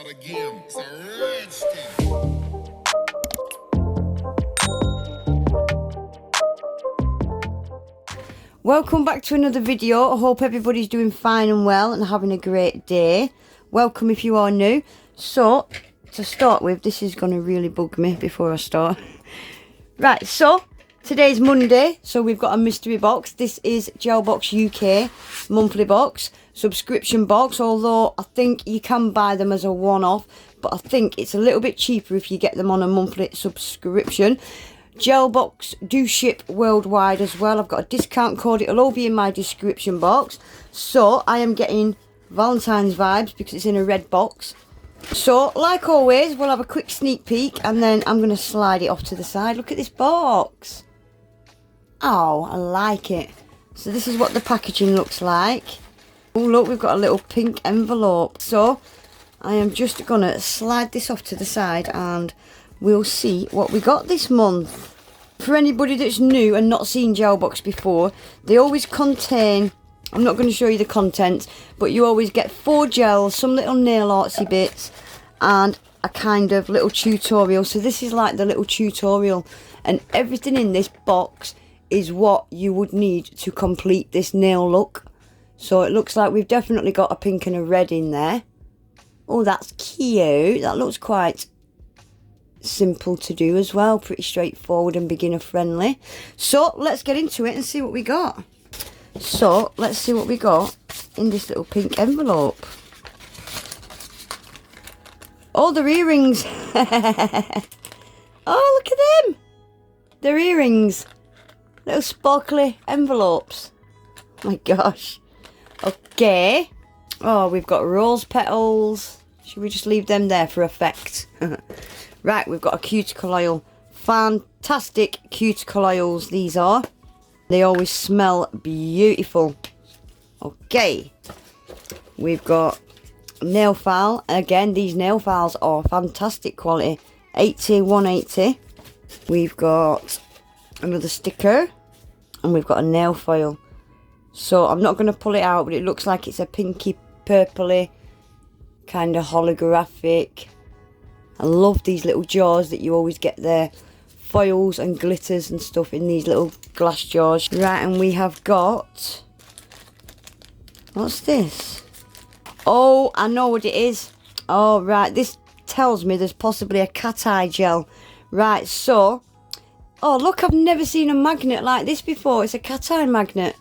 again. It's a rich thing. Welcome back to another video. I hope everybody's doing fine and well and having a great day. Welcome if you are new. So, to start with, this is going to really bug me before I start. Right, so, today's Monday, so we've got a mystery box. This is Gelbox UK monthly box, subscription box, although I think you can buy them as a one-off, but I think it's a little bit cheaper if you get them on a monthly subscription. Gelbox do ship worldwide as well. I've got a discount code. It'll all be in my description box. So I am getting Valentine's vibes because it's in a red box. So like always, we'll have a quick sneak peek and then I'm going to slide it off to the side. Look at this box. Oh, I like it. So this is what the packaging looks like. Oh look, we've got a little pink envelope. So I am just going to slide this off to the side and we'll see what we got this month. For anybody that's new and not seen Gelbox before, they always contain, I'm not going to show you the contents, but you always get 4 gels, some little nail artsy bits, and a kind of little tutorial. So this is like the little tutorial, and everything in this box is what you would need to complete this nail look. So it looks like we've definitely got a pink and a red in there. Oh, that's cute. That looks quite simple to do as well, pretty straightforward and beginner friendly. So let's get into it and see what we got. So let's see what we got in this little pink envelope. Oh, they're earrings. Oh, look at them. They're earrings. Little sparkly envelopes. Oh my gosh. Okay. Oh, we've got rose petals. Should we just leave them there for effect? Right, we've got a cuticle oil. Fantastic cuticle oils these are. They always smell beautiful. Okay. We've got nail file. Again, these nail files are fantastic quality. 180. We've got another sticker. And we've got a nail file. So I'm not going to pull it out, but it looks like it's a pinky purpley kind of holographic. I love these little jars that you always get there. Foils and glitters and stuff in these little glass jars. Right, and we have got... What's this? Oh, I know what it is. Oh, right. This tells me there's possibly a cat eye gel. Right, so... Oh, look, I've never seen a magnet like this before. It's a cat eye magnet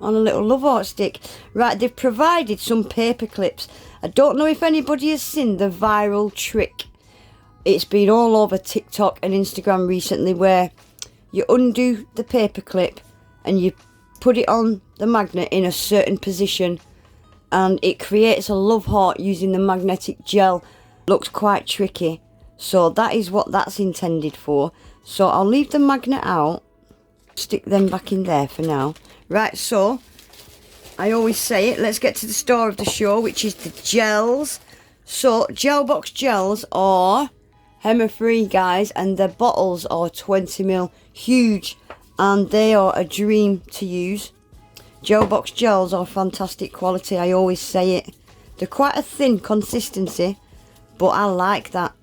on a little love heart stick. Right, they've provided some paper clips. I don't know if anybody has seen the viral trick. It's been all over TikTok and Instagram recently where you undo the paper clip and you put it on the magnet in a certain position and it creates a love heart using the magnetic gel. Looks quite tricky. So that is what that's intended for. So I'll leave the magnet out. Stick them back in there for now. Right, so I always say it. Let's get to the star of the show, which is the gels. So Gelbox gels are hema-free, guys, and the bottles are 20ml, huge, and they are a dream to use. Gelbox gels are fantastic quality, I always say it. They're quite a thin consistency, but I like that.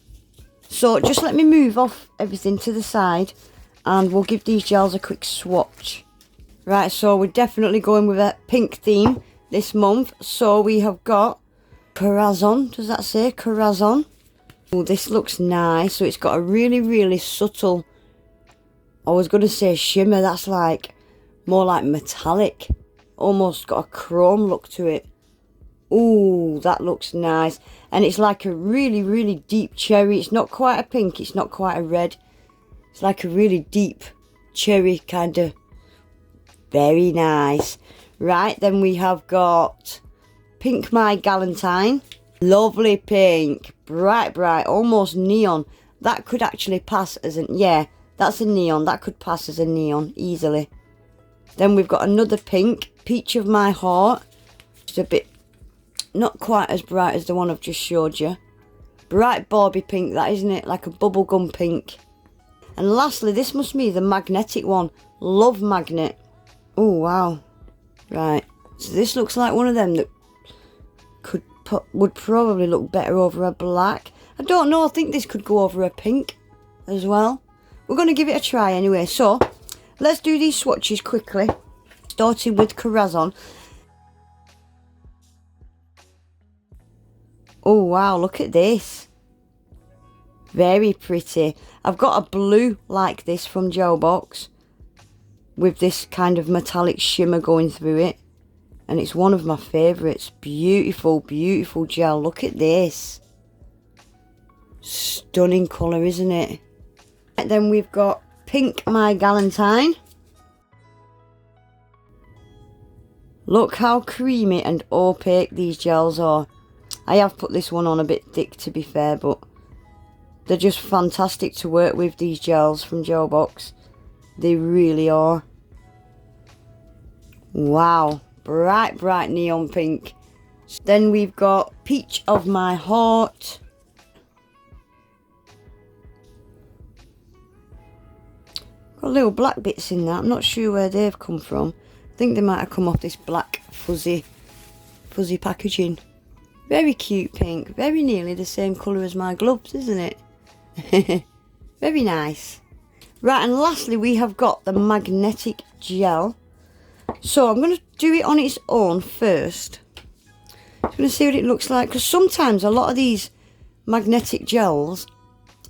So just let me move off everything to the side and we'll give these gels a quick swatch. Right, so we're definitely going with a pink theme this month. So we have got Corazon, does that say Corazon? Oh, this looks nice. So it's got a really, really subtle, I was going to say shimmer, that's like more like metallic. Almost got a chrome look to it. Ooh, that looks nice. And it's like a really, really deep cherry. It's not quite a pink, it's not quite a red. It's like a really deep cherry kind of. Very nice. Right, then we have got Pink My Galentine. Lovely pink. Bright, bright, almost neon. That could actually pass as an, yeah, that's a neon. That could pass as a neon easily. Then we've got another pink, Peach of My Heart. Just a bit, not quite as bright as the one I've just showed you. Bright Barbie pink, that, isn't it? Like a bubblegum pink. And lastly, this must be the magnetic one. Love Magnet. Oh, wow. Right. So this looks like one of them that could would probably look better over a black. I don't know, I think this could go over a pink as well. We're going to give it a try anyway. So, let's do these swatches quickly. Starting with Corazon. Oh wow, look at this. Very pretty. I've got a blue like this from Gelbox, with this kind of metallic shimmer going through it. And it's one of my favourites. Beautiful, beautiful gel. Look at this. Stunning colour, isn't it? And then we've got Pink My Galentine. Look how creamy and opaque these gels are. I have put this one on a bit thick, to be fair, but they're just fantastic to work with, these gels from Gelbox. They really are. Wow. Bright, bright neon pink. Then we've got Peach of My Heart. Got little black bits in that. I'm not sure where they've come from. I think they might have come off this black fuzzy packaging. Very cute pink. Very nearly the same colour as my gloves, isn't it? Very nice. Right, and lastly we have got the magnetic gel. So I'm going to do it on its own first. I'm going to see what it looks like, because sometimes a lot of these magnetic gels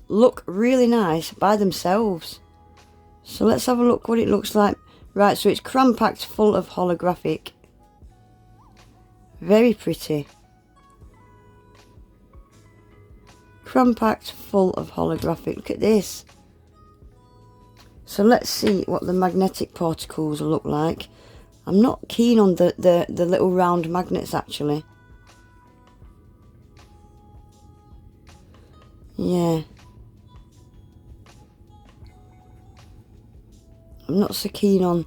look really nice by themselves. So let's have a look what it looks like. Right, so it's cram packed full of holographic. Very pretty. Cram packed full of holographic. Look at this. So let's see what the magnetic particles look like. I'm not keen on the little round magnets actually. Yeah. I'm not so keen on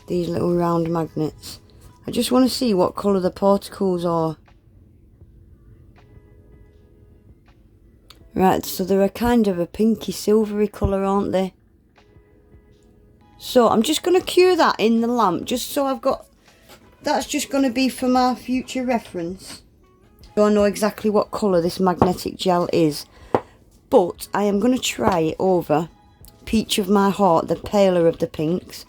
these little round magnets. I just want to see what colour the particles are. Right, so they're a kind of a pinky silvery colour, aren't they? So I'm just going to cure that in the lamp, just so I've got, that's just going to be for my future reference. So I know exactly what colour this magnetic gel is. But I am going to try it over Peach of My Heart, the paler of the pinks.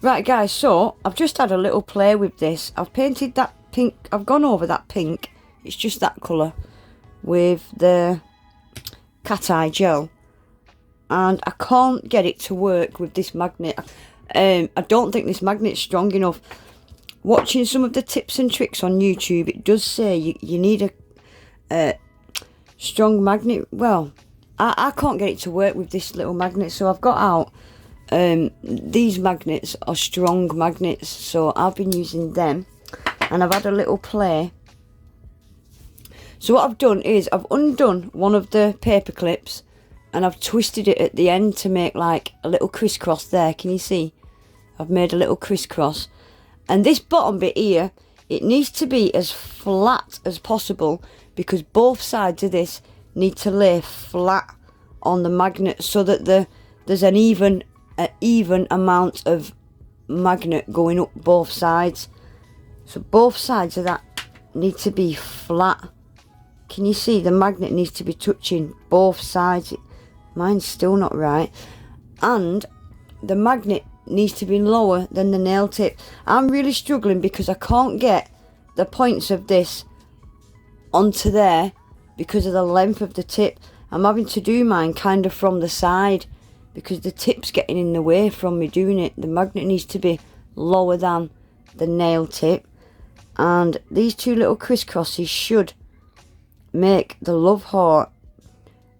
Right guys, so I've just had a little play with this. I've painted that pink, I've gone over that pink, it's just that colour, with the cat eye gel. And I can't get it to work with this magnet. I don't think this magnet's strong enough. Watching some of the tips and tricks on YouTube, it does say you need a strong magnet. Well, I can't get it to work with this little magnet, so I've got out these magnets are strong magnets, so I've been using them, and I've had a little play. So what I've done is I've undone one of the paper clips and I've twisted it at the end to make like a little crisscross there. Can you see? I've made a little crisscross, and this bottom bit here, it needs to be as flat as possible, because both sides of this need to lay flat on the magnet so that there's an even amount of magnet going up both sides. So both sides of that need to be flat. Can you see? The magnet needs to be touching both sides. Mine's still not right. And the magnet needs to be lower than the nail tip. I'm really struggling because I can't get the points of this onto there because of the length of the tip. I'm having to do mine kind of from the side because the tip's getting in the way from me doing it. The magnet needs to be lower than the nail tip. And these two little crisscrosses should make the love heart.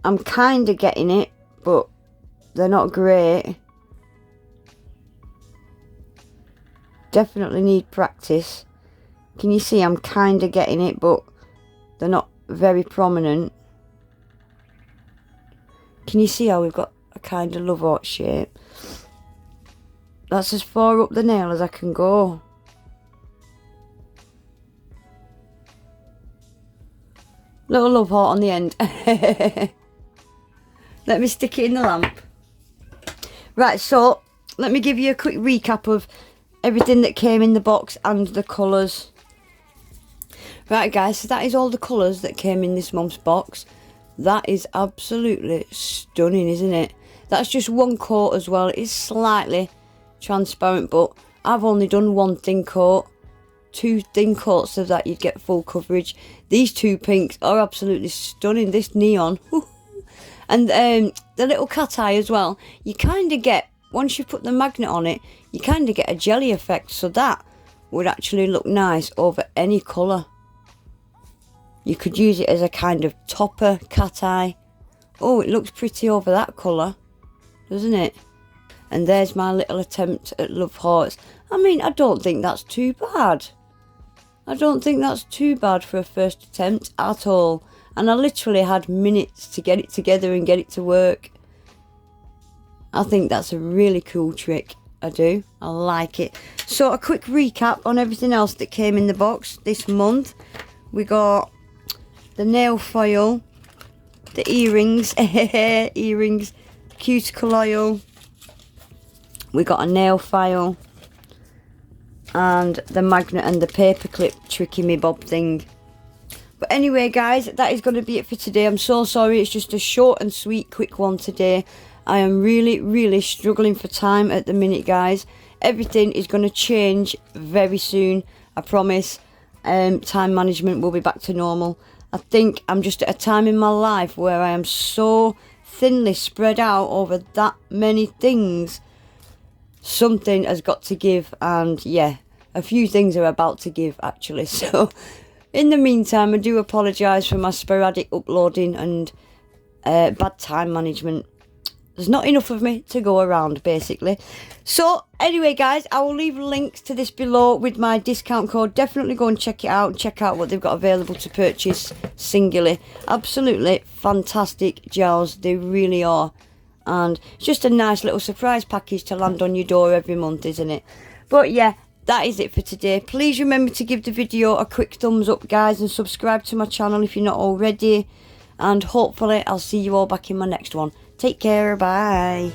I'm kind of getting it, but they're not great. Definitely need practice. Can you see? I'm kind of getting it, but they're not very prominent. Can you see how we've got a kind of love heart shape? That's as far up the nail as I can go. Little love heart on the end. Let me stick it in the lamp. Right, so let me give you a quick recap of everything that came in the box and the colours. Right guys, so that is all the colours that came in this month's box. That is absolutely stunning, isn't it? That's just one coat as well. It is slightly transparent, but I've only done one thin coat. 2 thin coats so that you'd get full coverage. These 2 pinks are absolutely stunning. This neon. And the little cat eye as well. You kind of get, once you put the magnet on it, you kind of get a jelly effect. So that would actually look nice over any colour. You could use it as a kind of topper cat eye. Oh, it looks pretty over that colour, doesn't it? And there's my little attempt at love hearts. I mean, I don't think that's too bad. I don't think that's too bad for a first attempt at all. And I literally had minutes to get it together and get it to work. I think that's a really cool trick. I do. I like it. So a quick recap on everything else that came in the box this month. We got the nail foil, the earrings, earrings, cuticle oil. We got a nail file and the magnet and the paper clip tricky me bob thing. But anyway guys, that is going to be it for today. I'm so sorry, it's just a short and sweet quick one today. I am really struggling for time at the minute guys. Everything is going to change very soon, I promise. Time management will be back to normal. I think I'm just at a time in my life where I am so thinly spread out over that many things. Something has got to give, and yeah, a few things are about to give actually. So in the meantime, I do apologise for my sporadic uploading and bad time management. There's not enough of me to go around, basically. So, anyway, guys, I will leave links to this below with my discount code. Definitely go and check it out and check out what they've got available to purchase singly. Absolutely fantastic gels. They really are. And it's just a nice little surprise package to land on your door every month, isn't it? But, yeah, that is it for today. Please remember to give the video a quick thumbs up, guys, and subscribe to my channel if you're not already. And hopefully, I'll see you all back in my next one. Take care, bye.